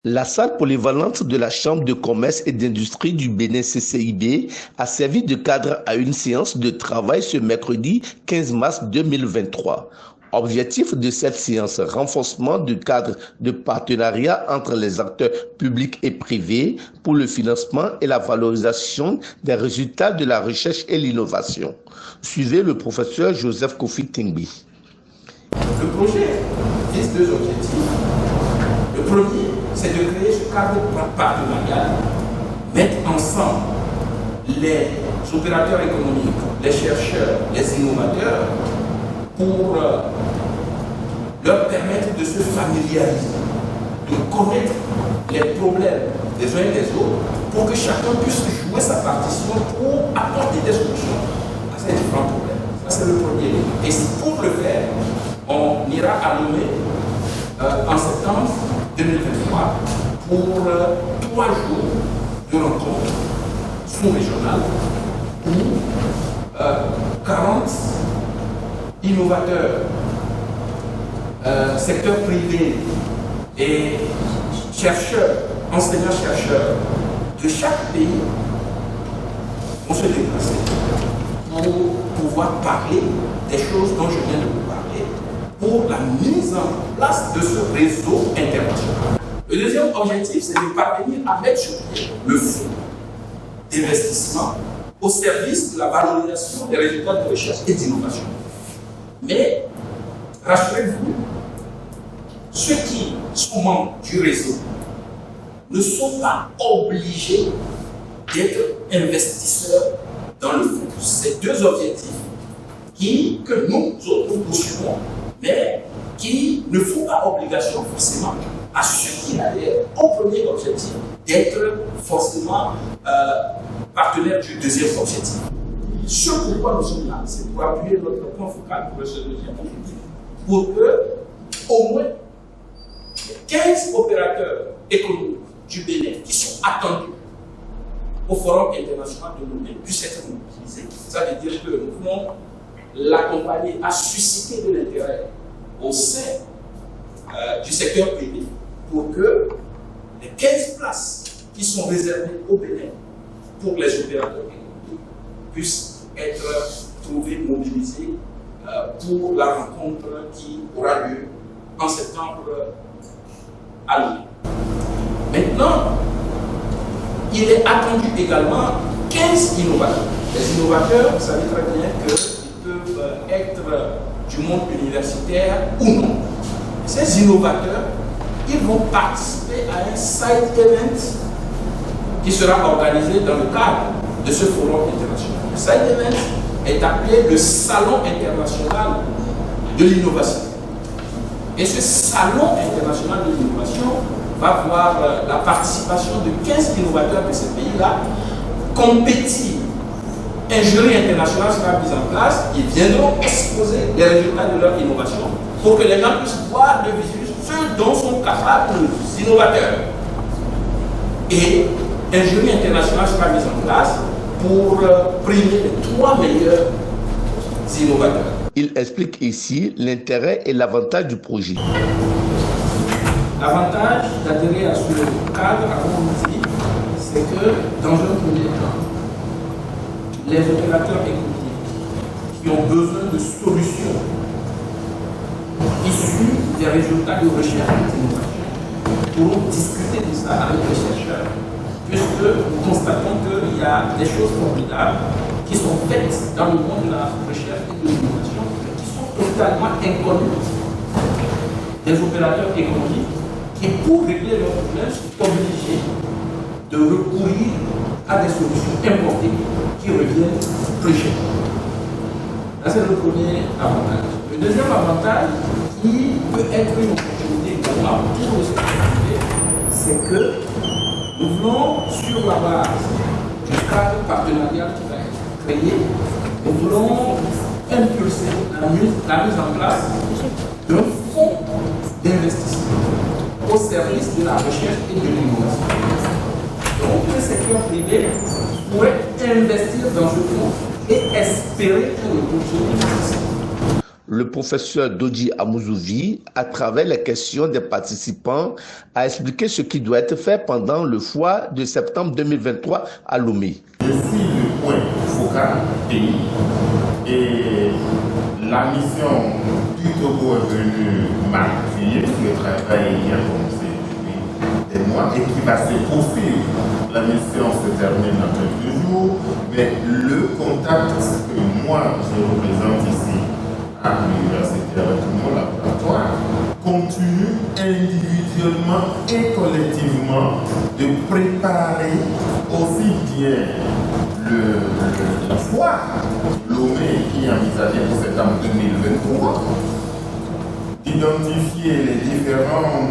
La salle polyvalente de la Chambre de commerce et d'industrie du Bénin CCIB a servi de cadre à une séance de travail ce mercredi 15 mars 2023. Objectif de cette séance, renforcement du cadre de partenariat entre les acteurs publics et privés pour le financement et la valorisation des résultats de la recherche et l'innovation. Suivez le professeur Joseph Kofi Tingbi. Le projet vise deux objectifs. Le premier, c'est de créer ce cadre partenarial, mettre ensemble les opérateurs économiques, les chercheurs, les innovateurs, pour leur permettre de se familiariser, de connaître les problèmes des uns et des autres, pour que chacun puisse jouer sa partition pour apporter des solutions à ces différents problèmes. Ça, c'est le premier. Et pour le faire, on ira à Lomé en septembre 2023 pour 3 jours de rencontres sous-régionales où 40 innovateurs, secteur privé et chercheurs, enseignants-chercheurs de chaque pays vont se déplacer pour pouvoir parler des choses dont je viens de vous parler pour la mise en place de ce réseau international. Le deuxième objectif, c'est de parvenir à mettre sur pied le fonds d'investissement au service de la valorisation des résultats de recherche et d'innovation. Mais, rassurez-vous, ceux qui sont membres du réseau ne sont pas obligés d'être investisseurs dans le fonds. Ces deux objectifs que nous autres poursuivons, mais qui ne font pas obligation forcément à ceux qui adhèrent au premier objectif d'être forcément partenaires du deuxième objectif. Ce pourquoi nous sommes là, c'est pour appuyer notre point focal pour ce deuxième objectif, pour que au moins 15 opérateurs économiques du Bénin qui sont attendus au Forum international de Lomé puissent être mobilisés. Ça veut dire que nous voulons l'accompagner à susciter de l'intérêt au sein du secteur privé pour que les 15 places qui sont réservées au Bénin pour les opérateurs économiques puissent être trouvées, mobilisées pour la rencontre qui aura lieu en septembre à Lomé. Maintenant, il est attendu également 15 innovateurs. Les innovateurs, vous savez très bien qu'ils peuvent être du monde universitaire ou non. Ces innovateurs, ils vont participer à un side event qui sera organisé dans le cadre de ce forum international. Le side event est appelé le Salon international de l'innovation. Et ce Salon international de l'innovation va voir la participation de 15 innovateurs de ces pays-là compétir. Un jury international sera mis en place, ils viendront exposer les résultats de leur innovation pour que les gens puissent voir de visu ce dont sont capables les innovateurs. Et un jury international sera mis en place pour primer les 3 meilleurs innovateurs. Il explique ici l'intérêt et l'avantage du projet. L'avantage d'adhérer à ce cadre, comme on dit, c'est que dans un premier temps, les opérateurs économiques qui ont besoin de solutions issues des résultats de recherche et d'innovation pourront discuter de ça avec les chercheurs, puisque nous constatons qu'il y a des choses formidables qui sont faites dans le monde de la recherche et de l'innovation qui sont totalement inconnues des opérateurs économiques qui, pour régler leurs problèmes, sont obligés de recourir à des solutions importées qui reviennent plus chères. Là, c'est le premier avantage. Le deuxième avantage, qui peut être une opportunité pour le secteur privé, c'est que nous voulons, sur la base du cadre partenarial qui va être créé, nous voulons impulser la mise en place d'un fonds d'investissement au service de la recherche et de l'innovation. Donc, le secteur privé pourrait investir dans ce fonds et espérer que le projet existe. Le professeur Dodji Amouzouvi, à travers les questions des participants, a expliqué ce qui doit être fait pendant le foire de septembre 2023 à Lomé. Je suis le point focal pays et la mission du Togo est venue m'appuyer. Le travail a commencé depuis des mois et qui va se poursuivre. La mission se termine dans quelques jours, mais le contact que moi je représente ici à l'université avec mon laboratoire continue individuellement et collectivement de préparer aussi bien la foire Lomé qui est envisagée pour septembre 2023, d'identifier les différents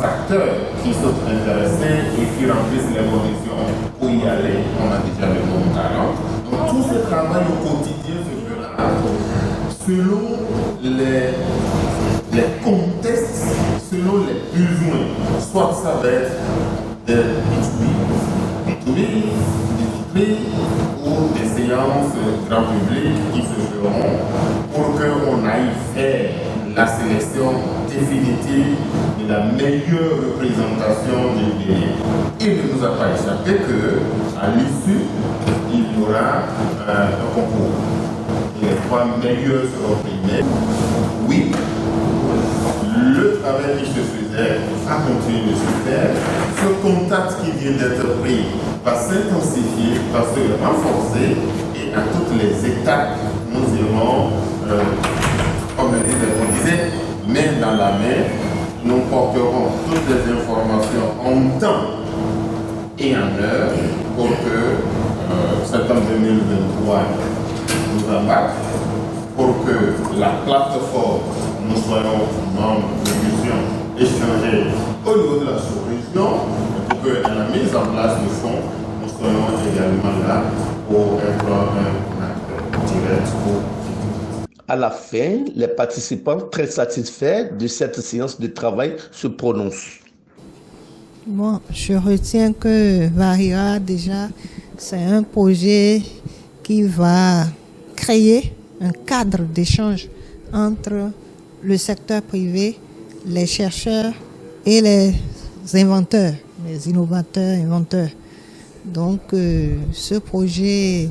acteurs qui sont intéressés et qui remplissent les conditions pour y aller. On a déjà le bon talent. Donc tout ce travail au quotidien se fera selon les contextes, selon les besoins. Soit ça va être des B2B, ou des séances grand public qui se feront pour qu'on aille faire la sélection définitive de la meilleure représentation du pays. Il ne nous a pas échappé qu'à l'issue, il y aura un concours. Les 3 meilleurs seront primés. Oui, le travail qui se faisait va continuer de se faire. Ce contact qui vient d'être pris va s'intensifier, va se renforcer et à toutes les étapes, nous irons, comme on disait, main dans la main, nous porterons toutes les informations en temps et en heure pour que septembre 2023 nous embarque, pour que la plateforme, nous soyons membres de mission échanger au niveau de la sous-région, pour que dans la mise en place du fonds, nous soyons également là pour être un acteur direct. À la fin, les participants très satisfaits de cette séance de travail se prononcent. Bon, je retiens que Varira, déjà, c'est un projet qui va créer un cadre d'échange entre le secteur privé, les chercheurs et les inventeurs, les innovateurs, inventeurs. Donc, ce projet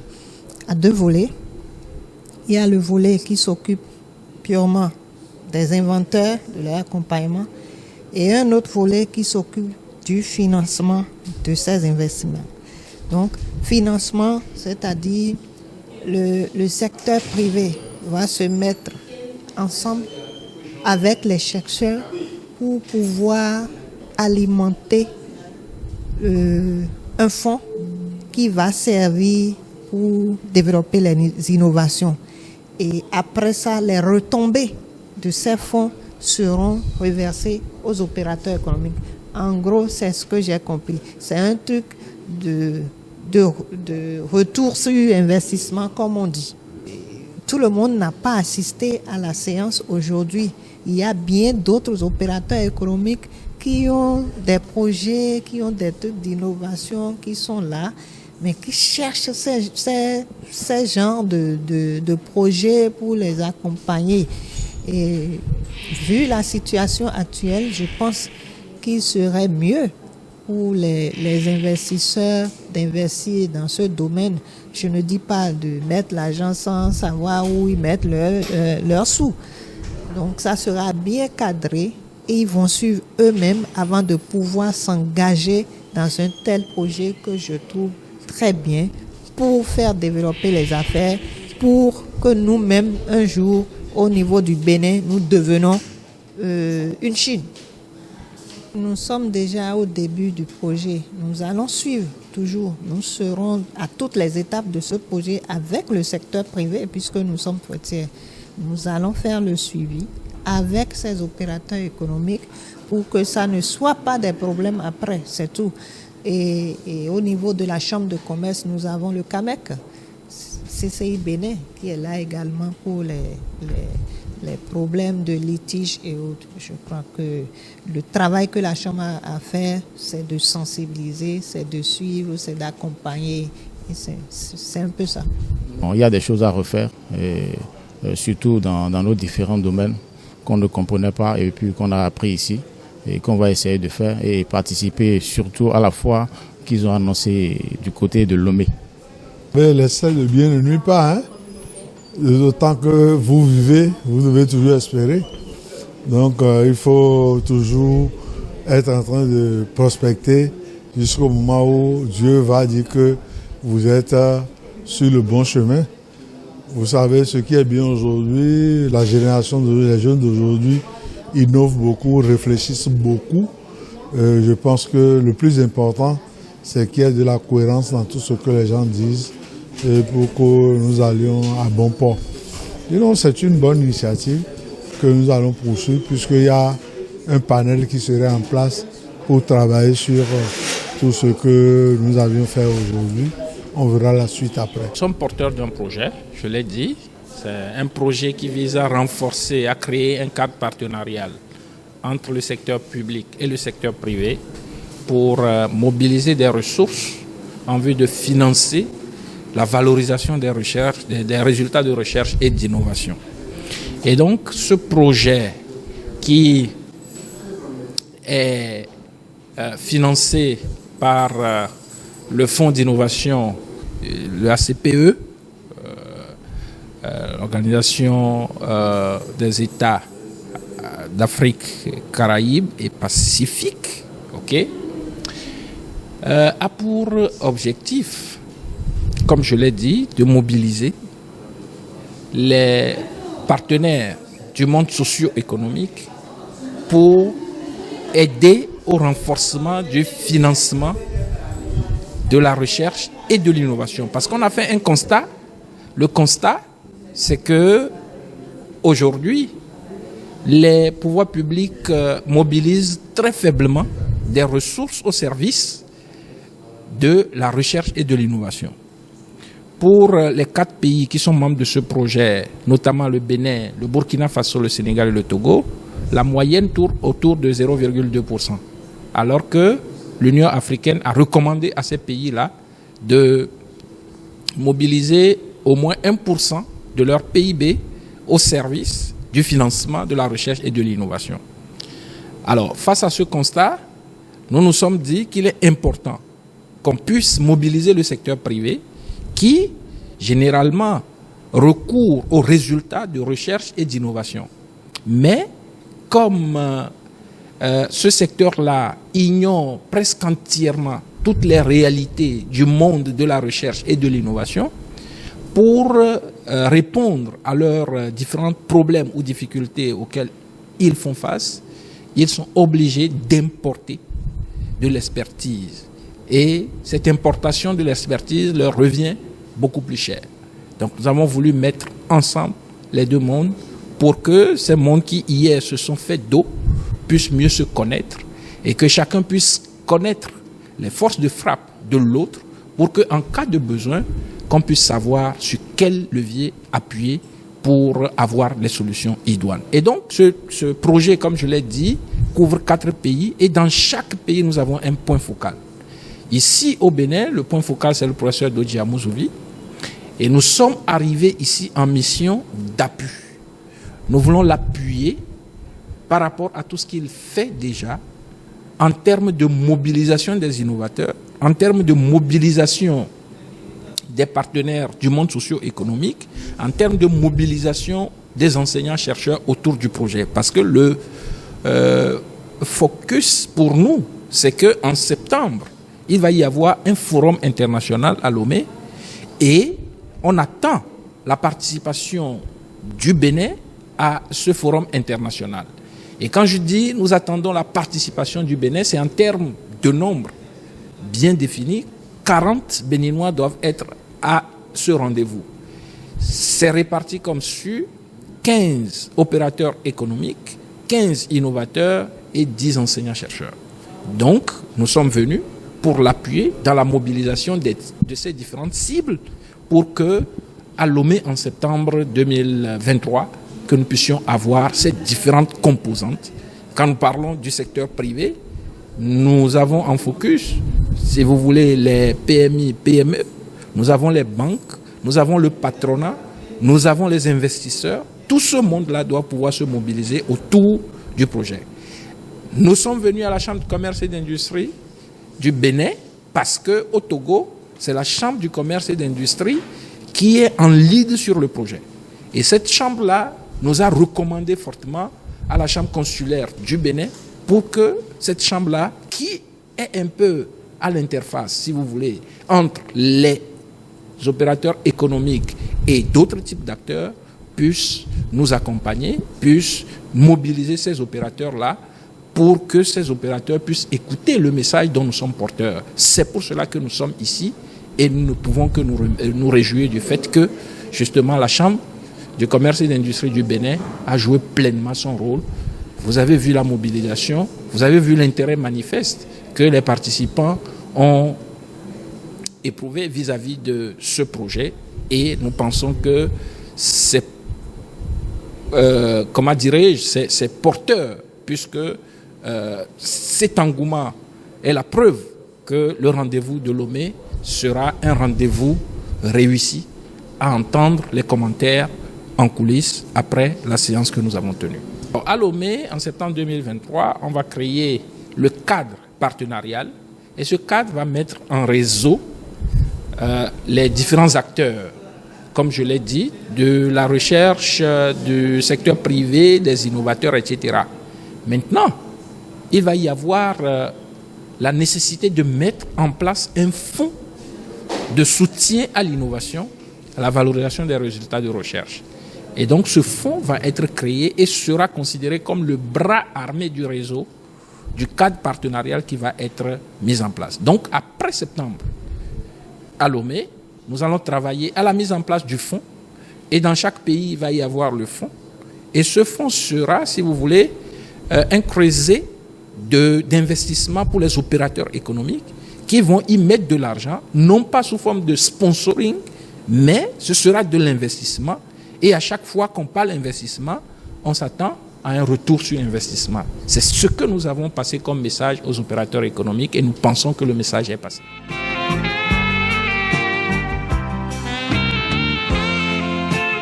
a 2 volets. Il y a le volet qui s'occupe purement des inventeurs, de leur accompagnement, et un autre volet qui s'occupe du financement de ces investissements. Donc, financement, c'est-à-dire le secteur privé va se mettre ensemble avec les chercheurs pour pouvoir alimenter un fonds qui va servir pour développer les innovations. Et après ça, les retombées de ces fonds seront reversées aux opérateurs économiques. En gros, c'est ce que j'ai compris. C'est un truc de retour sur investissement, comme on dit. Tout le monde n'a pas assisté à la séance aujourd'hui. Il y a bien d'autres opérateurs économiques qui ont des projets, qui ont des trucs d'innovation, qui sont là, mais qui cherchent ces genres de projets pour les accompagner. Et vu la situation actuelle, je pense qu'il serait mieux pour les investisseurs d'investir dans ce domaine. Je ne dis pas de mettre l'argent sans savoir où ils mettent leurs sous. Donc ça sera bien cadré et ils vont suivre eux-mêmes avant de pouvoir s'engager dans un tel projet que je trouve très bien pour faire développer les affaires, pour que nous-mêmes, un jour, au niveau du Bénin, nous devenons une Chine. Nous sommes déjà au début du projet. Nous allons suivre toujours. Nous serons à toutes les étapes de ce projet avec le secteur privé puisque nous sommes fruitières. Nous allons faire le suivi avec ces opérateurs économiques pour que ça ne soit pas des problèmes après, c'est tout. Et au niveau de la Chambre de commerce, nous avons le CAMEC, CCI Bénin, qui est là également pour les problèmes de litige et autres. Je crois que le travail que la Chambre a à faire, c'est de sensibiliser, c'est de suivre, c'est d'accompagner. Et c'est un peu ça. Bon, il y a des choses à refaire. Et surtout dans nos différents domaines qu'on ne comprenait pas et puis qu'on a appris ici et qu'on va essayer de faire et participer surtout à la fois qu'ils ont annoncé du côté de Lomé. L'essai de bien ne nuit pas, hein? D'autant que vous vivez, vous devez toujours espérer. Donc il faut toujours être en train de prospecter jusqu'au moment où Dieu va dire que vous êtes sur le bon chemin. Vous savez, ce qui est bien aujourd'hui, la génération les jeunes d'aujourd'hui innovent beaucoup, réfléchissent beaucoup. Je pense que le plus important, c'est qu'il y ait de la cohérence dans tout ce que les gens disent et pour que nous allions à bon port. Disons, c'est une bonne initiative que nous allons poursuivre puisqu'il y a un panel qui serait en place pour travailler sur tout ce que nous avions fait aujourd'hui. On verra la suite après. Nous sommes porteurs d'un projet, je l'ai dit. C'est un projet qui vise à renforcer, à créer un cadre partenarial entre le secteur public et le secteur privé pour mobiliser des ressources en vue de financer la valorisation des recherches, des résultats de recherche et d'innovation. Et donc, ce projet qui est financé par le Fonds d'innovation, le ACPE, l'Organisation des États d'Afrique, Caraïbes et Pacifique, a pour objectif, comme je l'ai dit, de mobiliser les partenaires du monde socio-économique pour aider au renforcement du financement de la recherche et de l'innovation. Parce qu'on a fait un constat. Le constat, c'est que aujourd'hui, les pouvoirs publics mobilisent très faiblement des ressources au service de la recherche et de l'innovation. Pour les 4 pays qui sont membres de ce projet, notamment le Bénin, le Burkina Faso, le Sénégal et le Togo, la moyenne tourne autour de 0,2%. Alors que l'Union africaine a recommandé à ces pays-là de mobiliser au moins 1% de leur PIB au service du financement de la recherche et de l'innovation. Alors, face à ce constat, nous nous sommes dit qu'il est important qu'on puisse mobiliser le secteur privé qui, généralement, recourt aux résultats de recherche et d'innovation. Mais, comme ce secteur-là ignore presque entièrement toutes les réalités du monde de la recherche et de l'innovation, pour répondre à leurs différents problèmes ou difficultés auxquels ils font face, ils sont obligés d'importer de l'expertise. Et cette importation de l'expertise leur revient beaucoup plus cher. Donc nous avons voulu mettre ensemble les deux mondes pour que ces mondes qui hier se sont fait d'eau puissent mieux se connaître et que chacun puisse connaître les forces de frappe de l'autre pour qu'en cas de besoin, qu'on puisse savoir sur quel levier appuyer pour avoir les solutions idoines. Et donc, ce projet, comme je l'ai dit, couvre 4 pays et dans chaque pays, nous avons un point focal. Ici, au Bénin, le point focal, c'est le professeur Dodji Amouzovi. Et nous sommes arrivés ici en mission d'appui. Nous voulons l'appuyer par rapport à tout ce qu'il fait déjà en termes de mobilisation des innovateurs, en termes de mobilisation des partenaires du monde socio-économique, en termes de mobilisation des enseignants-chercheurs autour du projet. Parce que le focus pour nous, c'est qu'en septembre, il va y avoir un forum international à Lomé et on attend la participation du Bénin à ce forum international. Et quand je dis nous attendons la participation du Bénin, c'est en termes de nombre bien défini. 40 Béninois doivent être à ce rendez-vous. C'est réparti comme suit: 15 opérateurs économiques, 15 innovateurs et 10 enseignants-chercheurs. Donc, nous sommes venus pour l'appuyer dans la mobilisation de ces différentes cibles pour que, à Lomé en septembre 2023, que nous puissions avoir ces différentes composantes. Quand nous parlons du secteur privé, nous avons en focus, si vous voulez, les PMI, PME, nous avons les banques, nous avons le patronat nous avons les investisseurs. Tout ce monde-là doit pouvoir se mobiliser autour du projet. Nous sommes venus à la Chambre de commerce et d'industrie du Bénin parce qu'au Togo, c'est la Chambre du commerce et d'industrie qui est en lead sur le projet. Et cette chambre-là nous a recommandé fortement à la Chambre consulaire du Bénin pour que cette chambre-là, qui est un peu à l'interface, si vous voulez, entre les opérateurs économiques et d'autres types d'acteurs, puisse nous accompagner, puisse mobiliser ces opérateurs-là pour que ces opérateurs puissent écouter le message dont nous sommes porteurs. C'est pour cela que nous sommes ici et nous ne pouvons que nous réjouir du fait que, justement, la Chambre du commerce et d'industrie du Bénin a joué pleinement son rôle. Vous avez vu la mobilisation, vous avez vu l'intérêt manifeste que les participants ont éprouvé vis-à-vis de ce projet et nous pensons que c'est c'est porteur puisque cet engouement est la preuve que le rendez-vous de Lomé sera un rendez-vous réussi à entendre les commentaires en coulisses après la séance que nous avons tenue. À Lomé, en septembre 2023, on va créer le cadre partenarial et ce cadre va mettre en réseau les différents acteurs, comme je l'ai dit, de la recherche, du secteur privé, des innovateurs, etc. Maintenant, il va y avoir la nécessité de mettre en place un fonds de soutien à l'innovation, à la valorisation des résultats de recherche. Et donc ce fonds va être créé et sera considéré comme le bras armé du réseau, du cadre partenarial qui va être mis en place. Donc après septembre, à Lomé, nous allons travailler à la mise en place du fonds et dans chaque pays, il va y avoir le fonds. Et ce fonds sera, si vous voulez, un creuset d'investissement pour les opérateurs économiques qui vont y mettre de l'argent, non pas sous forme de sponsoring, mais ce sera de l'investissement. Et à chaque fois qu'on parle d'investissement, on s'attend à un retour sur investissement. C'est ce que nous avons passé comme message aux opérateurs économiques et nous pensons que le message est passé.